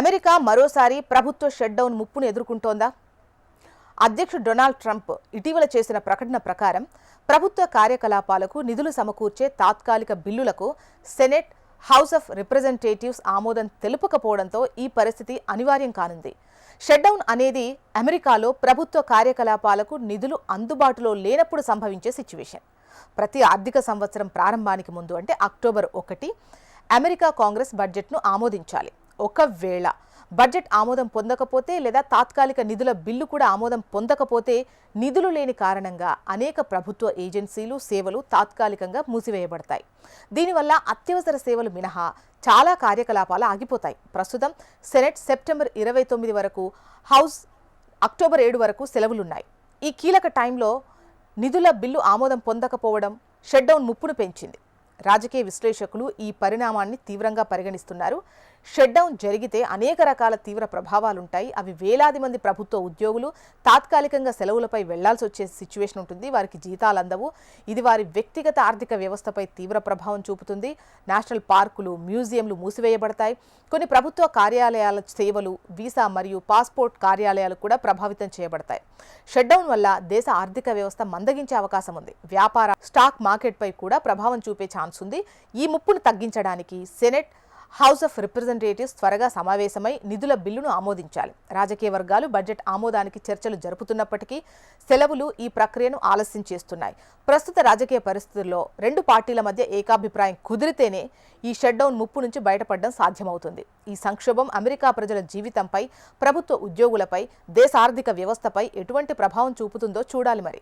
America మరోసారి ప్రభుత్వ shutdown ముప్పును ఎదుర్కొంటోందా? అధ్యక్షుడు డొనాల్డ్ ట్రంప్ ఇటీవల చేసిన ప్రకటన ప్రకారం ప్రభుత్వ కార్యకలాపాలకు నిధులు సమకూర్చే తాత్కాలిక బిల్లులకు సెనెట్, హౌస్ ఆఫ్ రిప్రజెంటేటివ్స్ ఆమోదం తెలుపకపోవడంతో ఈ పరిస్థితి అనివార్యం కానుంది. షట్డౌన్ అనేది అమెరికాలో ప్రభుత్వ కార్యకలాపాలకు నిధులు అందుబాటులో లేనప్పుడు సంభవించే సిచ్యువేషన్. ప్రతి ఆర్థిక సంవత్సరం ప్రారంభానికి ముందు అంటే అక్టోబర్ 1 అమెరికా కాంగ్రెస్ బడ్జెట్ను ఆమోదించాలి. ఒకవేళ బడ్జెట్ ఆమోదం పొందకపోతే లేదా తాత్కాలిక నిధుల బిల్లు కూడా ఆమోదం పొందకపోతే నిధులు లేని కారణంగా అనేక ప్రభుత్వ ఏజెన్సీలు, సేవలు తాత్కాలికంగా మూసివేయబడతాయి. దీనివల్ల అత్యవసర సేవలు మినహా చాలా కార్యకలాపాలు ఆగిపోతాయి. ప్రస్తుతం సెనెట్ సెప్టెంబర్ 29 వరకు, హౌస్ అక్టోబర్ 7 వరకు సెలవులున్నాయి. ఈ కీలక టైంలో నిధుల బిల్లు ఆమోదం పొందకపోవడం షట్డౌన్ ముప్పును పెంచింది. రాజకీయ విశ్లేషకులు ఈ పరిణామాన్ని తీవ్రంగా పరిగణిస్తున్నారు. షట్డౌన్ జరిగితే అనేక రకాల తీవ్ర ప్రభావాలుంటాయి. అవి వేలాది మంది ప్రభుత్వ ఉద్యోగులు తాత్కాలికంగా సెలవులపై వెళ్లాల్సి వచ్చే సిచ్యువేషన్ ఉంటుంది. వారికి జీతాలు అందవు. ఇది వారి వ్యక్తిగత ఆర్థిక వ్యవస్థపై తీవ్ర ప్రభావం చూపుతుంది. నేషనల్ పార్కులు, మ్యూజియంలు మూసివేయబడతాయి. కొన్ని ప్రభుత్వ కార్యాలయాల సేవలు, వీసా మరియు పాస్పోర్ట్ కార్యాలయాలు కూడా ప్రభావితం చేయబడతాయి. షట్డౌన్ వల్ల దేశ ఆర్థిక వ్యవస్థ మందగించే అవకాశం ఉంది. వ్యాపార, స్టాక్ మార్కెట్పై కూడా ప్రభావం చూపే ఛాన్స్ ఉంది. ఈ ముప్పును తగ్గించడానికి సెనెట్, హౌస్ ఆఫ్ రిప్రజెంటేటివ్స్ త్వరగా సమావేశమై నిధుల బిల్లును ఆమోదించాలి. రాజకీయ వర్గాలు బడ్జెట్ ఆమోదానికి చర్చలు జరుపుతున్నప్పటికీ సెలవులు ఈ ప్రక్రియను ఆలస్యం చేస్తున్నాయి. ప్రస్తుత రాజకీయ పరిస్థితుల్లో రెండు పార్టీల మధ్య ఏకాభిప్రాయం కుదిరితేనే ఈ షట్డౌన్ ముప్పు నుంచి బయటపడడం సాధ్యమవుతుంది. ఈ సంక్షోభం అమెరికా ప్రజల జీవితంపై, ప్రభుత్వ ఉద్యోగులపై, దేశ ఆర్థిక వ్యవస్థపై ఎటువంటి ప్రభావం చూపుతుందో చూడాలి మరి.